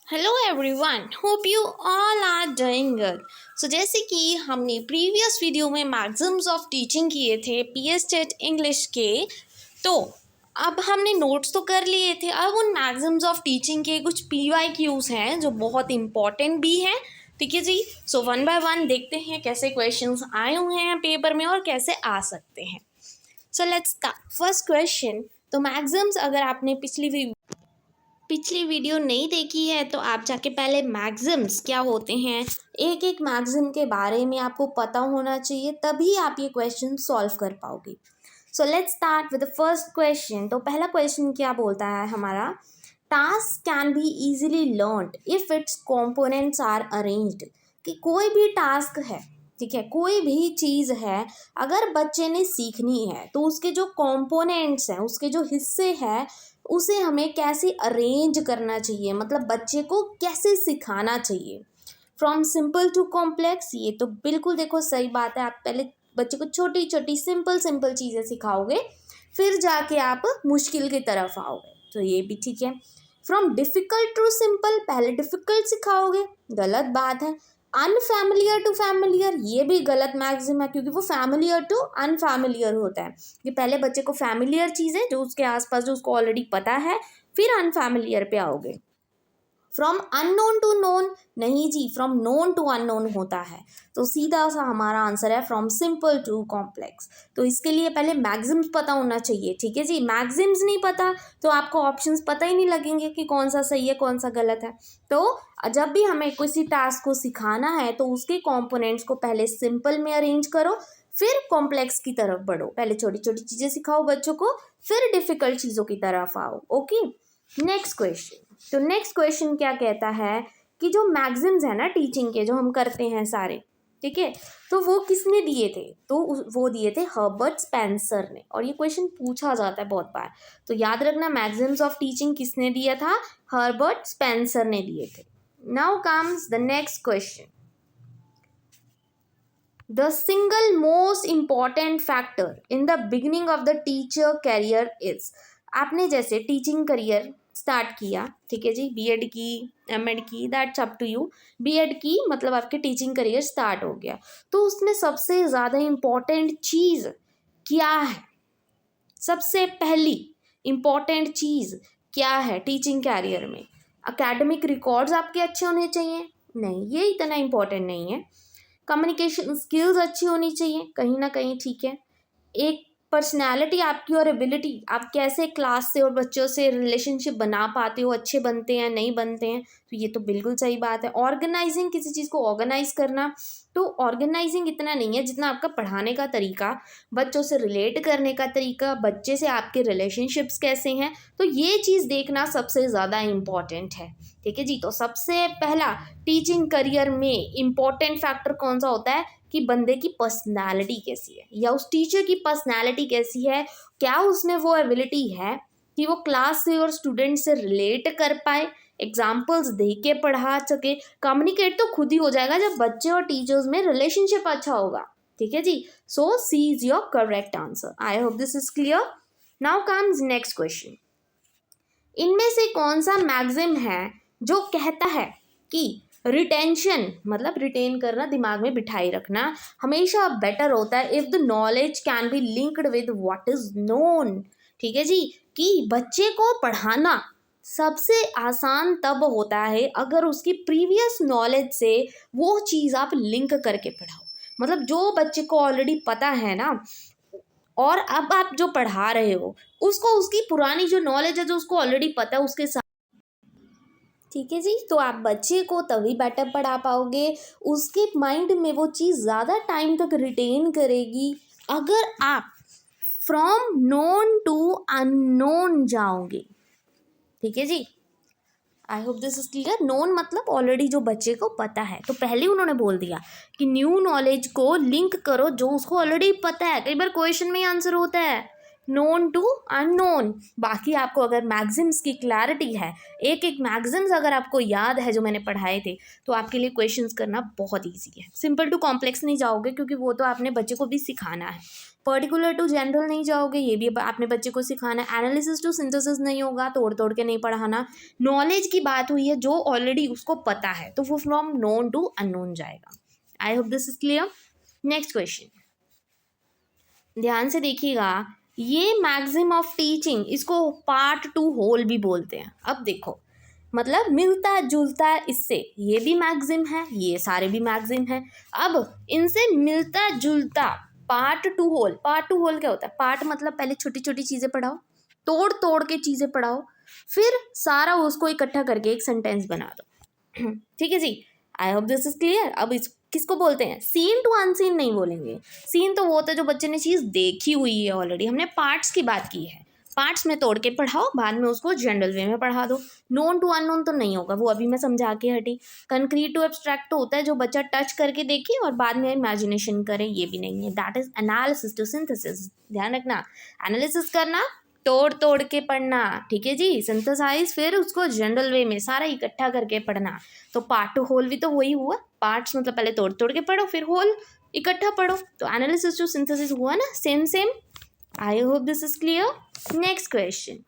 Hello everyone, hope you all are doing good. So जैसे कि हमने प्रीवियस वीडियो में मैक्सिम्स ऑफ टीचिंग किए थे पीएस टेट इंग्लिश के, तो अब हमने नोट्स तो कर लिए थे। अब उन मैक्सिम्स ऑफ टीचिंग के कुछ पीवाईक्यूज हैं जो बहुत इंपॉर्टेंट भी हैं। ठीक है जी। सो वन बाय वन देखते हैं कैसे क्वेश्चंस आए हुए हैं पेपर में और कैसे आ सकते हैं। सो लेट्स स्टार्ट। First question. तो मैक्सिम्स अगर आपने पिछली वीडियो नहीं देखी है तो आप जाके पहले मैक्सिम्स क्या होते हैं, एक एक मैक्सिम के बारे में आपको पता होना चाहिए, तभी आप ये क्वेश्चन सॉल्व कर पाओगे। So let's start with the first question. तो पहला क्वेश्चन क्या बोलता है हमारा, task can be easily learned if its components are arranged. कि कोई भी टास्क है, ठीक है, कोई भी चीज़ है, अगर बच्चे ने सीखनी है तो उसके जो कंपोनेंट्स हैं, उसके जो हिस्से हैं, उसे हमें कैसे अरेंज करना चाहिए, मतलब बच्चे को कैसे सिखाना चाहिए। फ्रॉम सिंपल टू कॉम्प्लेक्स, ये तो बिल्कुल देखो सही बात है। आप पहले बच्चे को छोटी छोटी सिंपल सिंपल चीज़ें सिखाओगे, फिर जाके आप मुश्किल की तरफ आओगे, तो ये भी ठीक है। फ्रॉम डिफ़िकल्ट टू सिंपल, पहले डिफ़िकल्ट सिखाओगे, गलत बात है। अनफैमिलियर टू फैमिलियर, ये भी गलत मैक्सिम है, क्योंकि वो फैमिलियर टू अनफैमिलियर होता है कि पहले बच्चे को फैमिलियर चीज़ें जो उसके आसपास जो उसको ऑलरेडी पता है, फिर अनफैमिलियर पे आओगे। फ्रॉम अननोन टू नोन, नहीं जी, फ्रॉम नोन टू अननोन होता है, तो सीधा सा हमारा आंसर है फ्रॉम सिंपल टू कॉम्प्लेक्स। तो इसके लिए पहले मैक्सिम्स पता होना चाहिए, ठीक है जी। मैक्सिम्स नहीं पता तो आपको ऑप्शंस पता ही नहीं लगेंगे कि कौन सा सही है कौन सा गलत है। तो जब भी हमें किसी टास्क को सिखाना है तो उसके कॉम्पोनेंट्स को पहले सिंपल में अरेंज करो, फिर कॉम्प्लेक्स की तरफ बढ़ो। पहले छोटी छोटी चीज़ें सिखाओ बच्चों को, फिर डिफ़िकल्ट चीज़ों की तरफ आओ। Okay, next question. तो नेक्स्ट क्वेश्चन क्या कहता है कि जो मैक्सिम्स है ना टीचिंग के, जो हम करते हैं सारे, ठीक है, तो वो किसने दिए थे, तो वो दिए थे हर्बर्ट स्पेंसर ने। और ये क्वेश्चन पूछा जाता है बहुत बार, तो याद रखना मैक्सिम्स ऑफ टीचिंग किसने दिया था, हर्बर्ट स्पेंसर ने दिए थे। Now comes the next question. The single most important factor in the beginning of the teacher career is. आपने जैसे टीचिंग करियर स्टार्ट किया, ठीक है जी, बीएड की, एमएड की, that's up to you. BEd की मतलब आपके टीचिंग करियर स्टार्ट हो गया, तो उसमें सबसे ज़्यादा इम्पॉर्टेंट चीज़ क्या है, सबसे पहली इम्पॉर्टेंट चीज़ क्या है टीचिंग कैरियर में। एकेडमिक रिकॉर्ड्स आपके अच्छे होने चाहिए, नहीं ये इतना इम्पॉर्टेंट नहीं है। कम्युनिकेशन स्किल्स अच्छी होनी चाहिए कहीं ना कहीं, ठीक है। एक पर्सनैलिटी आपकी और एबिलिटी, आप कैसे क्लास से और बच्चों से रिलेशनशिप बना पाते हो, अच्छे बनते हैं नहीं बनते हैं, तो ये तो बिल्कुल सही बात है। ऑर्गेनाइजिंग, किसी चीज़ को ऑर्गेनाइज करना, तो ऑर्गेनाइजिंग इतना नहीं है जितना आपका पढ़ाने का तरीका, बच्चों से रिलेट करने का तरीका, बच्चे से आपके रिलेशनशिप्स कैसे हैं, तो ये चीज़ देखना सबसे ज़्यादा इम्पॉर्टेंट है, ठीक है जी। तो सबसे पहला टीचिंग करियर में इम्पॉर्टेंट फैक्टर कौन सा होता है कि बंदे की पर्सनालिटी कैसी है, या उस टीचर की पर्सनालिटी कैसी है, क्या उसमें वो एबिलिटी है कि वो क्लास से और स्टूडेंट से रिलेट कर पाए, एग्जाम्पल्स दे के पढ़ा सके। कम्युनिकेट तो खुद ही हो जाएगा जब बच्चे और टीचर्स में रिलेशनशिप अच्छा होगा, ठीक है जी। So C is your correct answer. I hope this is clear. Now comes next question. इनमें से कौन सा मैक्सिम है जो कहता है कि रिटेंशन मतलब रिटेन करना, दिमाग में बिठाए रखना हमेशा बेटर होता है if the knowledge can be linked with what is known, ठीक है जी। कि बच्चे को पढ़ाना सबसे आसान तब होता है अगर उसकी प्रीवियस नॉलेज से वो चीज़ आप लिंक करके पढ़ाओ। मतलब जो बच्चे को ऑलरेडी पता है ना, और अब आप जो पढ़ा रहे हो उसको उसकी पुरानी जो नॉलेज है जो उसको ऑलरेडी पता है उसके साथ, ठीक है जी। तो आप बच्चे को तभी बेटर पढ़ा पाओगे, उसके माइंड में वो चीज़ ज़्यादा टाइम तक रिटेन करेगी अगर आप फ्रॉम नोन टू अननोन जाओगे, ठीक है जी। I hope this is clear. Known मतलब ऑलरेडी जो बच्चे को पता है, तो पहले उन्होंने बोल दिया कि न्यू नॉलेज को लिंक करो जो उसको ऑलरेडी पता है। कई बार क्वेश्चन में ही आंसर होता है नोन टू अननोन। बाकी आपको अगर मैक्सिम्स की क्लैरिटी है, एक एक मैक्सिम्स अगर आपको याद है जो मैंने पढ़ाए थे, तो आपके लिए क्वेश्चंस करना बहुत ईजी है। सिंपल टू कॉम्प्लेक्स नहीं जाओगे क्योंकि वो तो आपने बच्चे को भी सिखाना है। पर्टिकुलर टू जनरल नहीं जाओगे, ये भी आपने बच्चे को सिखाना है। एनालिसिस टू सिंथेसिस नहीं होगा, तोड़ तोड़ के नहीं पढ़ाना। नॉलेज की बात हुई है जो ऑलरेडी उसको पता है, तो वो फ्रॉम नोन टू अननोन जाएगा। आई hope this is clear. Next question ध्यान से देखिएगा, ये मैक्सिम ऑफ टीचिंग, इसको पार्ट टू होल भी बोलते हैं। अब देखो, मतलब मिलता जुलता इससे, ये भी मैक्सिम है, ये सारे भी मैक्सिम है। अब इनसे मिलता जुलता part to whole. Part to whole क्या होता है? पार्ट मतलब पहले छोटी छोटी चीज़ें पढ़ाओ, तोड़ तोड़ के चीज़ें पढ़ाओ, फिर सारा उसको इकट्ठा करके एक सेंटेंस बना दो। ठीक है जी, I hope this is clear. अब इस किसको बोलते हैं? सीन टू अनसीन नहीं बोलेंगे। सीन तो वो होता है जो बच्चे ने चीज़ देखी हुई है ऑलरेडी, हमने पार्ट्स की बात की है। पार्ट्स में तोड़ के पढ़ाओ, बाद में उसको जनरल वे में पढ़ा दो। नोन टू अननोन तो नहीं होगा, वो अभी मैं समझा के हटी। कंक्रीट टू एब्स्ट्रैक्ट तो होता है जो बच्चा टच करके देखे और बाद में इमेजिनेशन करे, ये भी नहीं है। That is analysis to synthesis. ध्यान रखना, एनालिसिस करना, तोड़ तोड़ के पढ़ना, ठीक है जी। सिंथेसाइज, फिर उसको जनरल वे में सारा इकट्ठा करके पढ़ना। तो पार्ट टू होल भी तो वही हुआ। पार्ट्स मतलब पहले तोड़ तोड़ के पढ़ो, फिर होल इकट्ठा पढ़ो, तो एनालिसिस टू सिंथेसिस हुआ ना, same same. I hope this is clear. Next question,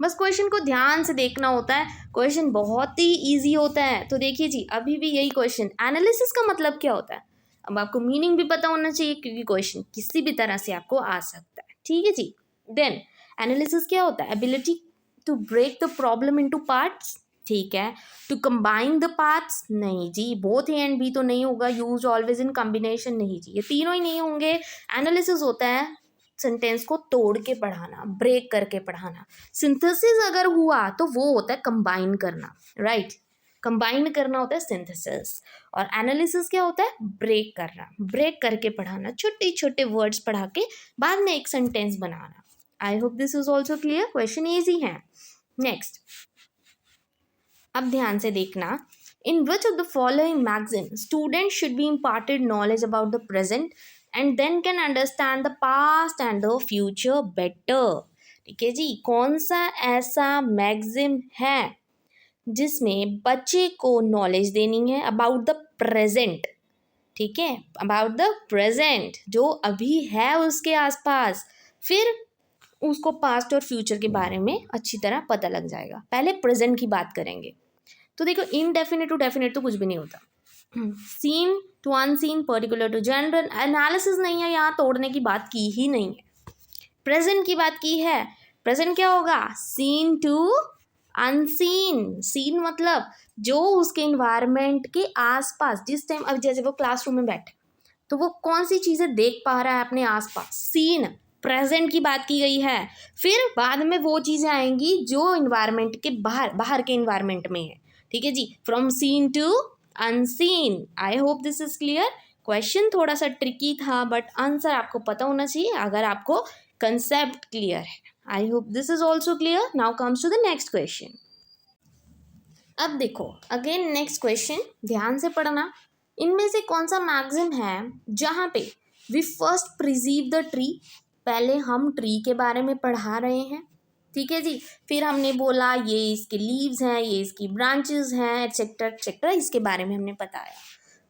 बस क्वेश्चन को ध्यान से देखना होता है, क्वेश्चन बहुत ही ईजी होता है। तो देखिए जी, अभी भी यही क्वेश्चन, एनालिसिस का मतलब क्या होता है। अब आपको मीनिंग भी पता होना चाहिए, क्योंकि क्वेश्चन किसी भी तरह से आपको आ सकता है, ठीक है जी। देन एनालिसिस क्या होता है? Ability to break the problem into parts, ठीक है। टू कंबाइन द पार्ट्स, नहीं जी, बोथ ए एंड बी तो नहीं होगा। यूज ऑलवेज इन कॉम्बिनेशन, नहीं जी, ये तीनों ही नहीं होंगे। एनालिसिस होता है सेंटेंस को तोड़ के पढ़ाना, ब्रेक करके पढ़ाना। सिंथेसिस अगर हुआ तो वो होता है कंबाइन करना, राइट। कंबाइन करना होता है सिंथेसिस। और एनालिसिस क्या होता है? ब्रेक करना, ब्रेक करके पढ़ाना, छोटे छोटे वर्ड्स पढ़ा के बाद में एक सेंटेंस बनाना। I hope this is also clear. Question easy है। नेक्स्ट, अब ध्यान से देखना, in which of the following magazine student should be imparted knowledge about the present and then can understand the past and the future better. ठीक है जी, कौन सा ऐसा मैगजीन है जिसमें बच्चे को नॉलेज देनी है अबाउट द प्रेजेंट, ठीक है, अबाउट द प्रेजेंट जो अभी है उसके आसपास, फिर उसको पास्ट और फ्यूचर के बारे में अच्छी तरह पता लग जाएगा। पहले प्रेजेंट की बात करेंगे। तो देखो, इनडेफिनेट टू डेफिनेट तो कुछ भी नहीं होता। Seen to unseen, particular to general, analysis नहीं है, यहाँ तोड़ने की बात की ही नहीं है। प्रेजेंट की बात की है। प्रेजेंट क्या होगा? Scene to unseen. सीन मतलब जो उसके इन्वायरमेंट के आसपास, जिस टाइम, अब जैसे वो क्लासरूम में बैठे तो वो कौन सी चीज़ें देख पा रहा है अपने आसपास, सीन, प्रेजेंट की बात की गई है। फिर बाद में वो चीज़ें आएंगी जो इन्वायरमेंट के बाहर, बाहर के इन्वायरमेंट में है, ठीक है जी। From seen to unseen. I hope this is clear. Question थोड़ा सा ट्रिकी था, बट आंसर आपको पता होना चाहिए अगर आपको कंसेप्ट क्लियर है। I hope this is also clear. Now comes to the next question. अब देखो, अगेन नेक्स्ट क्वेश्चन, ध्यान से पढ़ना। इनमें से कौन सा मैगजीन है जहाँ पे वी फर्स्ट प्रिजीव द ट्री, पहले हम ट्री के बारे में पढ़ा रहे हैं, ठीक है जी। फिर हमने बोला ये इसके लीव्स हैं, ये इसकी ब्रांचेस हैं, एटसेट्रा एटसेट्रा, इसके बारे में हमने बताया।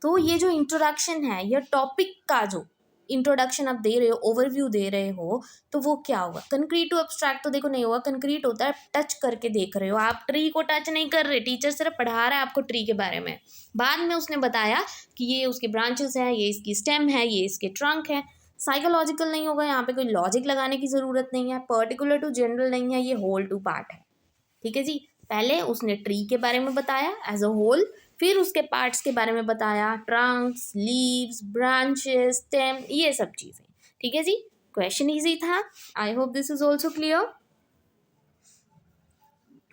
तो ये जो इंट्रोडक्शन है, ये टॉपिक का जो इंट्रोडक्शन आप दे रहे हो, ओवरव्यू दे रहे हो, तो वो क्या होगा? कंक्रीट टू एब्स्ट्रैक्ट तो देखो नहीं होगा। कंक्रीट होता है टच करके देख रहे हो, आप ट्री को टच नहीं कर रहे, टीचर सिर्फ पढ़ा रहा है आपको ट्री के बारे में। बाद में उसने बताया कि ये उसके ब्रांचेस हैं, ये इसकी स्टेम है, ये इसके ट्रंक है। साइकोलॉजिकल नहीं होगा, यहाँ पे कोई लॉजिक लगाने की ज़रूरत नहीं है। पर्टिकुलर टू जनरल नहीं है, ये होल टू पार्ट है, ठीक है जी। पहले उसने ट्री के बारे में बताया एज अ होल, फिर उसके पार्ट्स के बारे में बताया, ट्रंक्स, लीव्स, ब्रांचेस, स्टेम, ये सब चीज़ें, ठीक है जी। क्वेश्चन इजी था। आई hope this is also clear.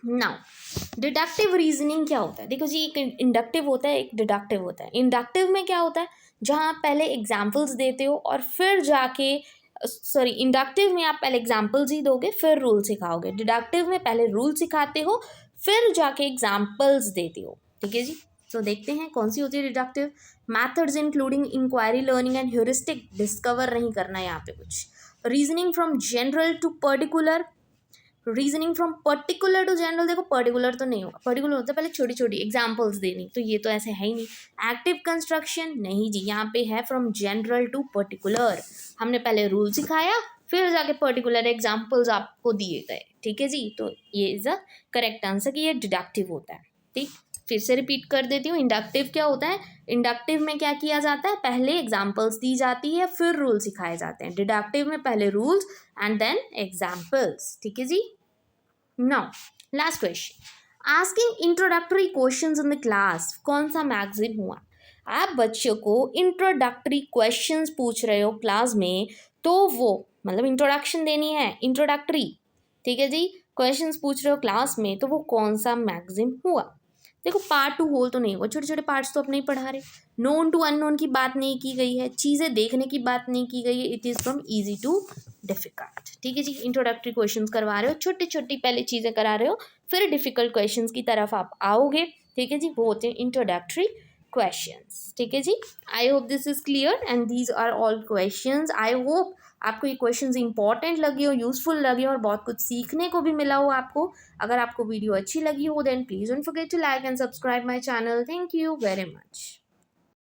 Now deductive reasoning क्या होता है? देखो जी, एक इंडक्टिव होता है, एक डिडक्टिव होता है। इंडक्टिव में क्या होता है? जहाँ आप पहले एग्जाम्पल्स देते हो और फिर जाके, सॉरी, इंडक्टिव में आप पहले एग्जाम्पल्स ही दोगे फिर रूल सिखाओगे। डिडक्टिव में पहले रूल सिखाते हो फिर जाके एग्जाम्पल्स देते हो, ठीक है जी। तो देखते हैं कौन सी होती है deductive. Methods including inquiry, learning and heuristic, discover नहीं करना है यहाँ पे कुछ। Reasoning from general to particular, reasoning from particular to general, देखो पर्टिकुलर तो नहीं होगा, पर्टिकुलर होता है पहले छोटी छोटी एग्जांपल्स देनी, तो ये तो ऐसे है ही नहीं। एक्टिव कंस्ट्रक्शन नहीं जी, यहाँ पे है फ्रॉम जनरल टू पर्टिकुलर, हमने पहले रूल सिखाया फिर जाके पर्टिकुलर एग्जांपल्स आपको दिए गए, ठीक है जी। तो ये इज द करेक्ट आंसर कि ये डिडक्टिव होता है, ठीक। फिर से रिपीट कर देती हूँ, इंडक्टिव क्या होता है, इंडक्टिव में क्या किया जाता है, पहले एग्जाम्पल्स दी जाती है फिर रूल सिखाए जाते हैं, डिडक्टिव में पहले रूल्स एंड देन एग्जाम्पल्स, ठीक है जी। Now last question, asking introductory questions in the class, कौन सा मैगजीन हुआ। आप बच्चों को इंट्रोडक्टरी क्वेश्चंस पूछ रहे हो क्लास में, तो वो मतलब इंट्रोडक्शन देनी है, इंट्रोडक्टरी, ठीक है जी, क्वेश्चंस पूछ रहे हो क्लास में, तो वो कौन सा मैगजीन हुआ। देखो पार्ट टू होल तो नहीं हुआ, छोटे छोटे पार्ट्स तो अपने ही पढ़ा रहे, नोन टू अननोन की बात नहीं की गई है, चीज़ें देखने की बात नहीं की गई है, it is from easy to difficult, ठीक है जी। इंट्रोडक्टरी क्वेश्चंस करवा रहे हो, छोटी छोटी पहले चीज़ें करा रहे हो, फिर डिफिकल्ट क्वेश्चंस की तरफ आप आओगे, ठीक है जी, वो होते हैं इंट्रोडक्टरी क्वेश्चंस, ठीक है जी। I hope this is clear and these are all questions. I hope आपको ये क्वेश्चंस इंपॉर्टेंट लगे हो, यूजफुल लगे हो और बहुत कुछ सीखने को भी मिला हो आपको। अगर आपको वीडियो अच्छी लगी हो then please don't forget to like and subscribe my channel. Thank you very much.